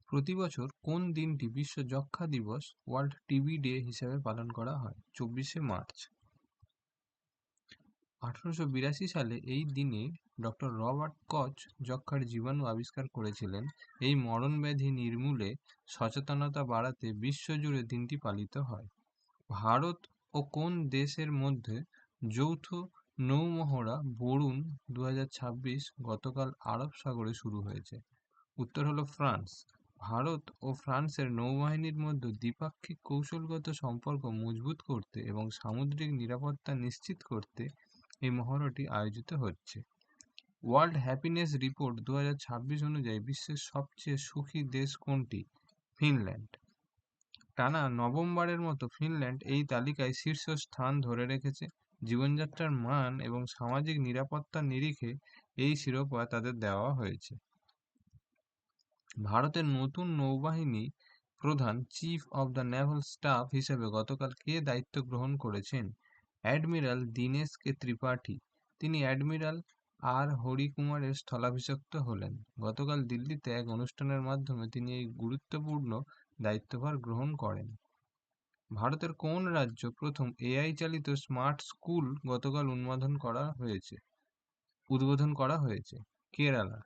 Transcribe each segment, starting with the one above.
প্রতি বছর কোন দিনটি বিশ্ব যক্ষ্মা দিবস ওয়ার্ল্ড টিবি ডে হিসাবে পালন করা হয়? 24শে মার্চ। 1882 সালে এই দিনে ডক্টর রবার্ট কচ যক্ষ্মার জীবাণু আবিষ্কার করেছিলেন। এই মরণব্যাধি নির্মূলে সচেতনতা বাড়াতে বিশ্বজুড়ে দিনটি পালিত হয়। ভারত ও কোন দেশের মধ্যে যৌথ নৌমহড়া বরুণ 2026 গতকাল আরব সাগরে শুরু হয়েছে? উত্তর হলো ফ্রান্স। ভারত ও ফ্রান্সের নৌবাহিনীর মধ্যে দ্বিপাক্ষিক কৌশলগত সম্পর্ক মজবুত করতে এবং সামুদ্রিক নিরাপত্তা নিশ্চিত করতে এই মহড়াটি আয়োজিত হচ্ছে। ওয়ার্ল্ড হ্যাপিনেস রিপোর্ট 2026 অনুযায়ী বিশ্বের সবচেয়ে সুখী দেশ কোনটি? ফিনল্যান্ড। টানা নবমবারের মতো ফিনল্যান্ড এই তালিকায় শীর্ষ স্থান ধরে রেখেছে। জীবনযাত্রার মান এবং সামাজিক নিরাপত্তার নিরিখে এই শিরোপা তাদের দেওয়া হয়েছে। ভারতের নতুন নৌবাহিনী প্রধান chief of the Naval staff হিসেবে গতকাল কে দায়িত্ব গ্রহণ করেছেন? অ্যাডমিরাল দীনেশ কে ত্রিপাঠী। তিনি অ্যাডমিরাল আর হরিকুমারের স্থলাভিষিক্ত হলেন। গতকাল দিল্লিতে এক অনুষ্ঠানের মাধ্যমে তিনি এই গুরুত্বপূর্ণ দায়িত্বভার গ্রহণ করেন। ভারতের কোন রাজ্য প্রথম এআই চালিত স্মার্ট স্কুল গতকাল উদ্বোধন করা হয়েছে? কেরালা।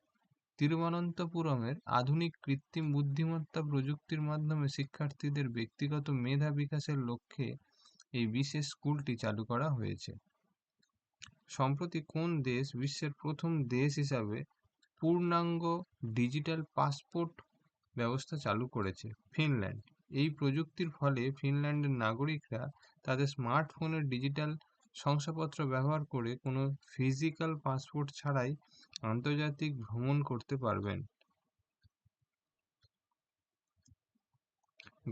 তিরুবনন্তপুরমের আধুনিক কৃত্রিম বুদ্ধিমত্তা প্রযুক্তির মাধ্যমে শিক্ষার্থীদের ব্যক্তিগত মেধা বিকাশের লক্ষ্যে এই বিশেষ স্কুলটি চালু করা হয়েছে। সম্প্রতি কোন দেশ বিশ্বের প্রথম দেশ হিসাবে পূর্ণাঙ্গ ডিজিটাল পাসপোর্ট ব্যবস্থা চালু করেছে? ফিনল্যান্ড। এই প্রযুক্তির ফলে ফিনল্যান্ডের নাগরিকরা তাদের স্মার্টফোনের ডিজিটাল শংসাপত্র ব্যবহার করে কোনো ফিজিক্যাল পাসপোর্ট ছাড়াই আন্তর্জাতিক ভ্রমণ করতে পারবেন।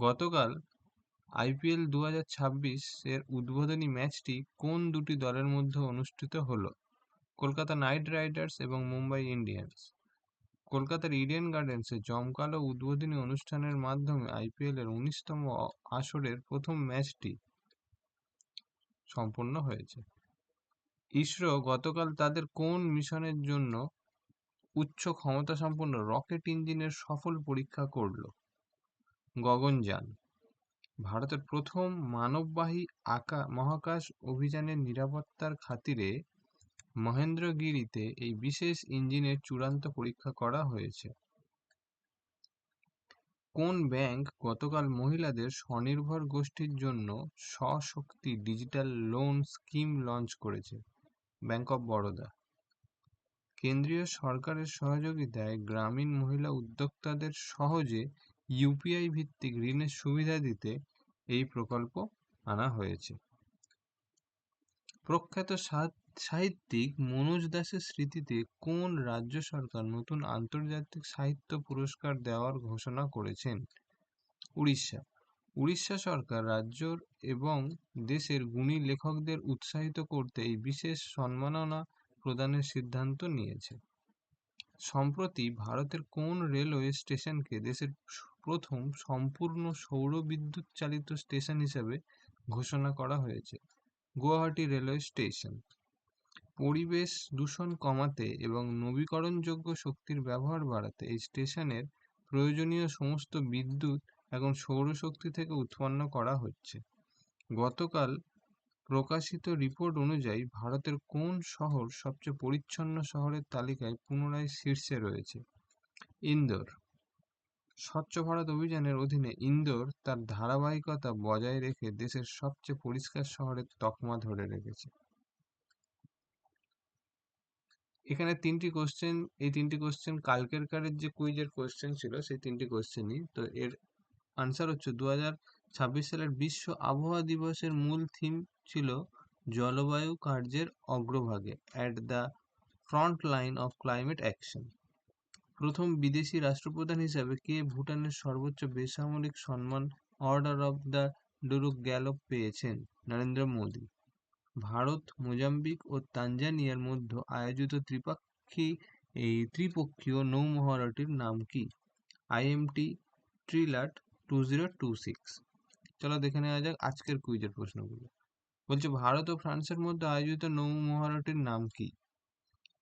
গতকাল আইপিএল 2026 এর উদ্বোধনী ম্যাচটি কোন দুটি দলের মধ্যে অনুষ্ঠিত হলো? কলকাতা নাইট রাইডার্স এবং মুম্বাই ইন্ডিয়ান্স। কলকাতার ইডেন গার্ডেন্সে জমকালো উদ্বোধনী অনুষ্ঠানের মাধ্যমে আইপিএল এর 19তম আসরের প্রথম ম্যাচটি সম্পন্ন হয়েছে। ইসরো গতকাল তাদের কোন মিশনের জন্য উচ্চ ক্ষমতাসম্পন্ন রকেট ইঞ্জিনের সফল পরীক্ষা করল? গগনযান। ভারতের প্রথম মানববাহী মহাকাশ অভিযানের নিরাপত্তার খাতিরে মহেন্দ্রগিরিতে এই বিশেষ ইঞ্জিনের চূড়ান্ত পরীক্ষা করা হয়েছে। কোন ব্যাংক গতকাল মহিলাদের স্বনির্ভর গোষ্ঠীর জন্য Swashakti digital loan scheme launch করেছে? Bank of Baroda. কেন্দ্রীয় সরকারের সহযোগিতায় গ্রামীণ মহিলা উদ্যোক্তাদের সহজে ইউপিআই ভিত্তিক ঋণের সুবিধা দিতে এই প্রকল্প আনা হয়েছে। প্রখ্যাত সাহিত্যিক মনোজ দাসের স্মৃতিতে কোন রাজ্য সরকার নতুন আন্তর্জাতিক সাহিত্য পুরস্কার দেওয়ার ঘোষণা করেছেন? উড়িষ্যা। উড়িষ্যা সরকার রাজ্য এবং দেশের গুণী লেখকদের উৎসাহিত করতে এই বিশেষ সম্মাননা প্রদানের সিদ্ধান্ত নিয়েছে। সম্প্রতি ভারতের কোন রেলওয়ে স্টেশনকে দেশের প্রথম সম্পূর্ণ সৌর বিদ্যুৎ চালিত স্টেশন হিসেবে ঘোষণা করা হয়েছে? Guwahati railway station. পরিবেশ দূষণ কমাতে এবং নবীকরণযোগ্য শক্তির ব্যবহার বাড়াতে এই স্টেশনের প্রয়োজনীয় সমস্ত বিদ্যুৎ এখন সৌরশক্তি থেকে উৎপন্ন করা হচ্ছে। গতকাল প্রকাশিত রিপোর্ট অনুযায়ী ভারতের কোন শহর সবচেয়ে পরিচ্ছন্ন শহরের তালিকায় পুনরায় শীর্ষে রয়েছে? ইন্দোর। স্বচ্ছ ভারত অভিযানের অধীনে ইন্দোর তার ধারাবাহিকতা বজায় রেখে দেশের সবচেয়ে পরিষ্কার শহরের তকমা ধরে রেখেছে। এখানে এই তিনটি কোশ্চেন কালকেরকারের যে কুইজের কোশ্চেন ছিল সেই তিনটি কোশ্চেনই। তো এর আনসার হচ্ছে 2026 সালের বিশ্ব আবহাওয়া দিবসের মূল থিম ছিল জলবায়ু কার্যের অগ্রভাগে, at the front line of climate action. প্রথম বিদেশি রাষ্ট্রপ্রধান হিসাবে কে ভুটানের সর্বোচ্চ বেসামরিক সম্মান order of the Druk Gyalpo পেয়েছেন? নরেন্দ্র মোদী। ভারত, মোজাম্বিক ও তানজানিয়ার মধ্যে আয়োজিত ত্রিপক্ষীয় নৌমহড়াটির নাম কি? IMT trilat 2026। চলো দেখে নেওয়া যাক আজকের কুইজের প্রশ্নগুলো। বলছে ভারত ও ফ্রান্সের মধ্যে আয়োজিত নৌমহড়াটির নাম কি?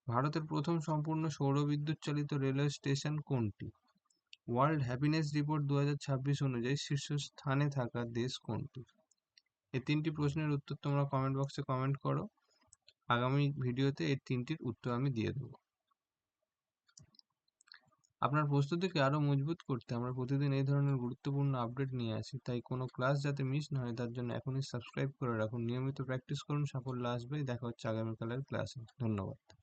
ভারতের প্রথম সম্পূর্ণ সৌরবিদ্যুৎ চালিত রেলওয়ে স্টেশন কোনটি? ওয়ার্ল্ড হ্যাপিনেস রিপোর্ট 2026 অনুযায়ী শীর্ষস্থানে থাকা দেশ কোনটি? এই 3টি প্রশ্নের উত্তর তোমরা কমেন্ট বক্সে কমেন্ট করো। আগামী ভিডিওতে এই 3টির উত্তর আমি দিয়ে দেবো। আপনার প্রস্তুতিকে আরও মজবুত করতে আমরা প্রতিদিন এই ধরনের গুরুত্বপূর্ণ আপডেট নিয়ে আসি, তাই কোনো ক্লাস যাতে মিস না হয় তার জন্য এখনই সাবস্ক্রাইব করে রাখুন। নিয়মিত প্র্যাকটিস করুন, সাফল্য আসবেই। দেখা হচ্ছে আগামীকালের ক্লাসে। ধন্যবাদ।